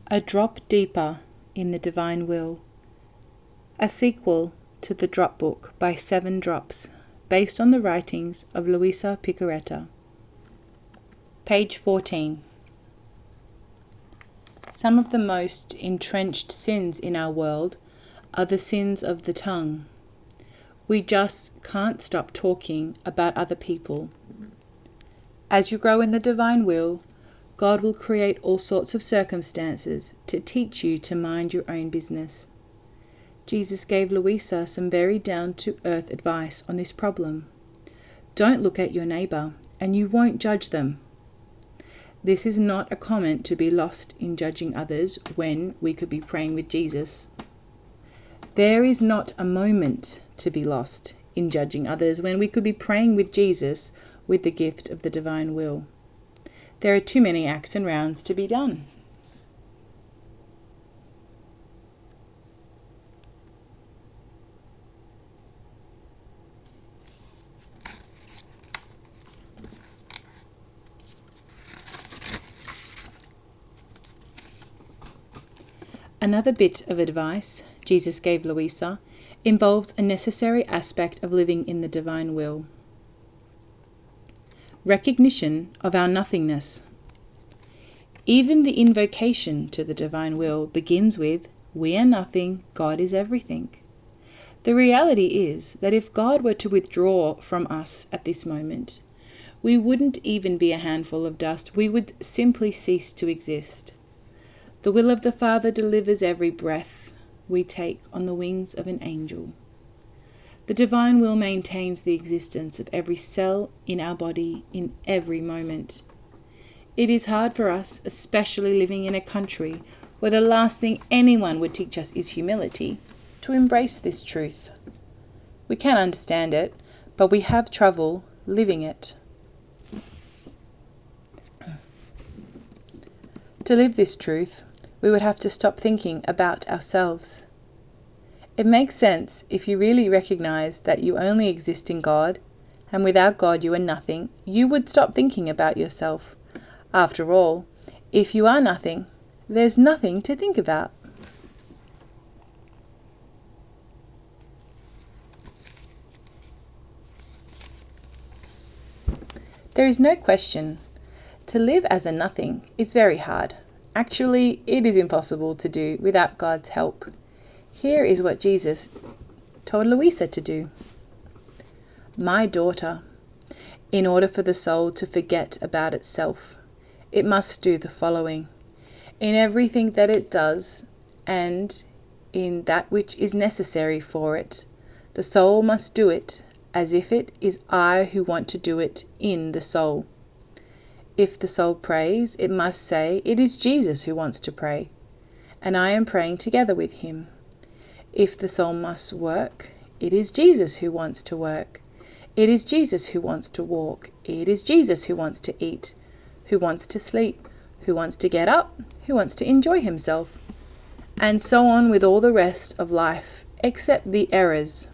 A Drop Deeper in the Divine Will, a sequel to The Drop Book by 7 Drops, based on the writings of Luisa Piccarreta. Page 14. Some of the most entrenched sins in our world are the sins of the tongue. We just can't stop talking about other people. As you grow in the divine will, God will create all sorts of circumstances to teach you to mind your own business. Jesus gave Luisa some very down-to-earth advice on this problem. Don't look at your neighbour, and you won't judge them. This is not a comment to be lost in judging others when we could be praying with Jesus. There is not a moment to be lost in judging others when we could be praying with Jesus with the gift of the divine will. There are too many acts and rounds to be done. Another bit of advice Jesus gave Luisa involves a necessary aspect of living in the divine will. Recognition of our nothingness. Even the invocation to the divine will begins with, "We are nothing, God is everything." The reality is that if God were to withdraw from us at this moment, we wouldn't even be a handful of dust. We would simply cease to exist. The will of the Father delivers every breath we take on the wings of an angel. The divine will maintains the existence of every cell in our body in every moment. It is hard for us, especially living in a country where the last thing anyone would teach us is humility, to embrace this truth. We can understand it, but we have trouble living it. To live this truth, we would have to stop thinking about ourselves. It makes sense if you really recognize that you only exist in God, and without God you are nothing. You would stop thinking about yourself. After all, if you are nothing, there's nothing to think about. There is no question. To live as a nothing is very hard. Actually, it is impossible to do without God's help. Here is what Jesus told Luisa to do. My daughter, in order for the soul to forget about itself, it must do the following. In everything that it does, and in that which is necessary for it, the soul must do it as if it is I who want to do it in the soul. If the soul prays, it must say, it is Jesus who wants to pray, and I am praying together with him. If the soul must work, it is Jesus who wants to work. It is Jesus who wants to walk. It is Jesus who wants to eat, who wants to sleep, who wants to get up, who wants to enjoy himself. And so on with all the rest of life, except the errors.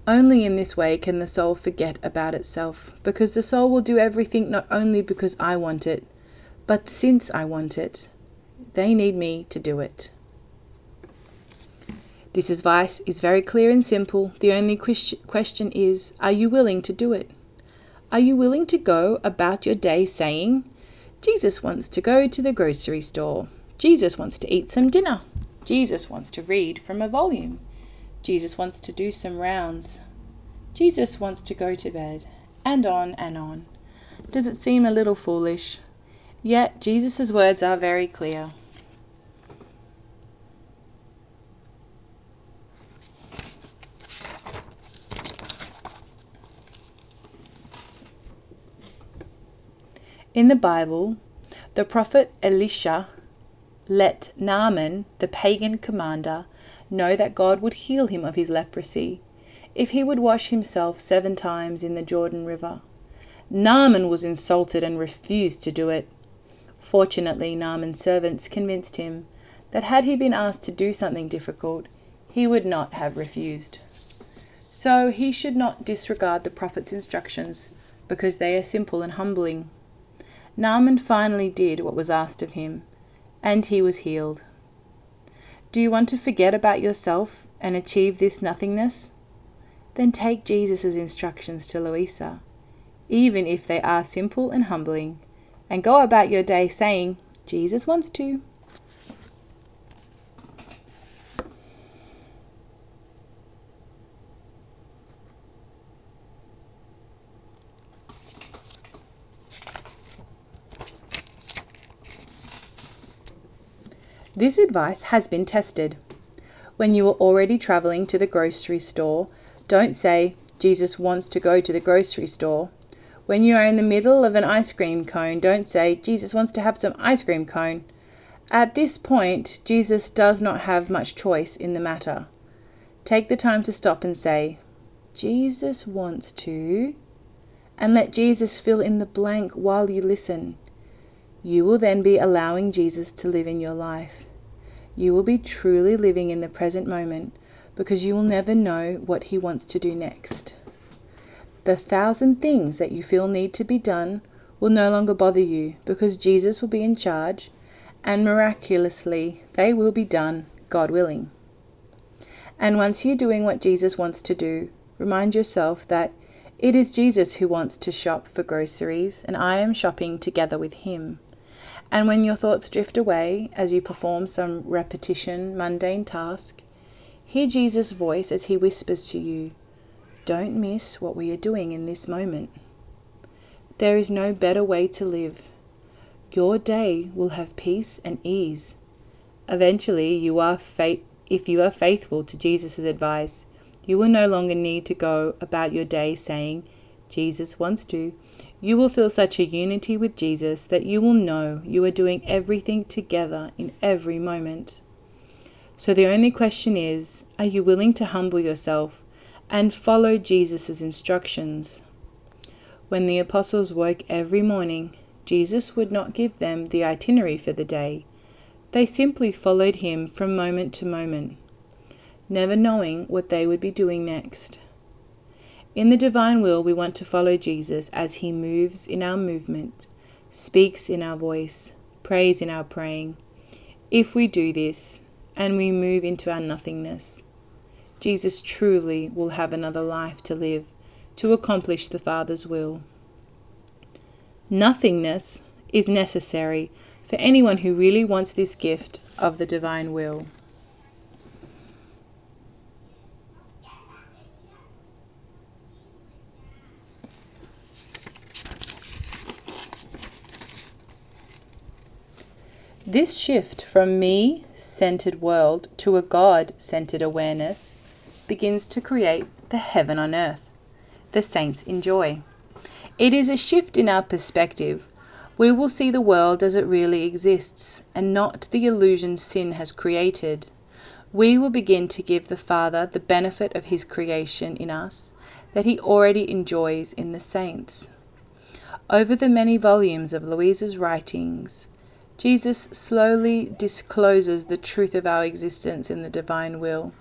Only in this way can the soul forget about itself, because the soul will do everything not only because I want it, but since I want it. They need me to do it. This advice is very clear and simple. The only question is, are you willing to do it? Are you willing to go about your day saying, Jesus wants to go to the grocery store. Jesus wants to eat some dinner. Jesus wants to read from a volume. Jesus wants to do some rounds. Jesus wants to go to bed. And on and on. Does it seem a little foolish? Yet Jesus' words are very clear. In the Bible, the prophet Elisha let Naaman, the pagan commander, know that God would heal him of his leprosy if he would wash himself 7 times in the Jordan River. Naaman was insulted and refused to do it. Fortunately, Naaman's servants convinced him that had he been asked to do something difficult, he would not have refused. So he should not disregard the prophet's instructions because they are simple and humbling. Naaman finally did what was asked of him, and he was healed. Do you want to forget about yourself and achieve this nothingness? Then take Jesus' instructions to Luisa, even if they are simple and humbling, and go about your day saying, Jesus wants to. This advice has been tested. When you are already traveling to the grocery store, don't say, Jesus wants to go to the grocery store. When you are in the middle of an ice cream cone, don't say, Jesus wants to have some ice cream cone. At this point, Jesus does not have much choice in the matter. Take the time to stop and say, Jesus wants to, and let Jesus fill in the blank while you listen. You will then be allowing Jesus to live in your life. You will be truly living in the present moment because you will never know what he wants to do next. The 1,000 things that you feel need to be done will no longer bother you because Jesus will be in charge, and miraculously they will be done, God willing. And once you're doing what Jesus wants to do, remind yourself that it is Jesus who wants to shop for groceries, and I am shopping together with him. And when your thoughts drift away as you perform some mundane task, hear Jesus' voice as he whispers to you, don't miss what we are doing in this moment. There is no better way to live. Your day will have peace and ease. Eventually, if you are faithful to Jesus' advice, you will no longer need to go about your day saying, Jesus wants to. You will feel such a unity with Jesus that you will know you are doing everything together in every moment. So the only question is, are you willing to humble yourself and follow Jesus' instructions? When the apostles woke every morning, Jesus would not give them the itinerary for the day. They simply followed him from moment to moment, never knowing what they would be doing next. In the divine will, we want to follow Jesus as he moves in our movement, speaks in our voice, prays in our praying. If we do this, and we move into our nothingness, Jesus truly will have another life to live to accomplish the Father's will. Nothingness is necessary for anyone who really wants this gift of the divine will. This shift from me-centered world to a God-centered awareness begins to create the heaven on earth the saints enjoy. It is a shift in our perspective. We will see the world as it really exists and not the illusion sin has created. We will begin to give the Father the benefit of his creation in us that he already enjoys in the saints. Over the many volumes of Luisa's writings, Jesus slowly discloses the truth of our existence in the divine will.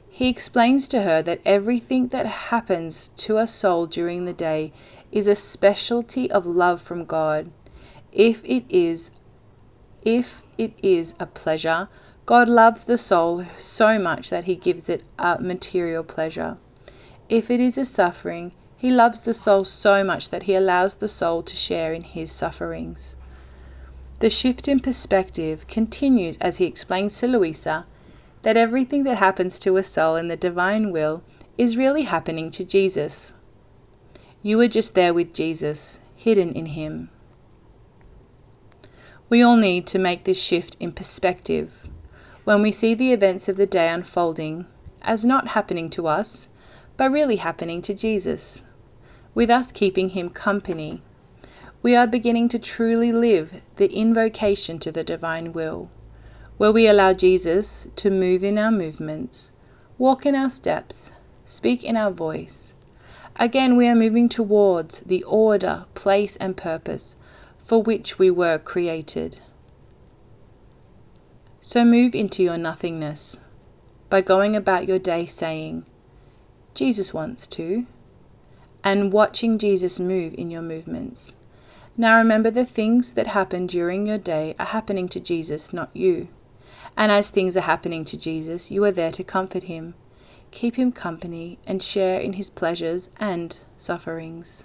He explains to her that everything that happens to a soul during the day is a specialty of love from God. If it is a pleasure, God loves the soul so much that he gives it a material pleasure. If it is a suffering, he loves the soul so much that he allows the soul to share in his sufferings. The shift in perspective continues as he explains to Luisa that everything that happens to a soul in the divine will is really happening to Jesus. You are just there with Jesus, hidden in him. We all need to make this shift in perspective when we see the events of the day unfolding as not happening to us, but really happening to Jesus, with us keeping him company. We are beginning to truly live the invocation to the divine will, where we allow Jesus to move in our movements, walk in our steps, speak in our voice. Again, we are moving towards the order, place, and purpose for which we were created. So move into your nothingness by going about your day saying, Jesus wants to, and watching Jesus move in your movements. Now remember, the things that happen during your day are happening to Jesus, not you. And as things are happening to Jesus, you are there to comfort him, keep him company, and share in his pleasures and sufferings.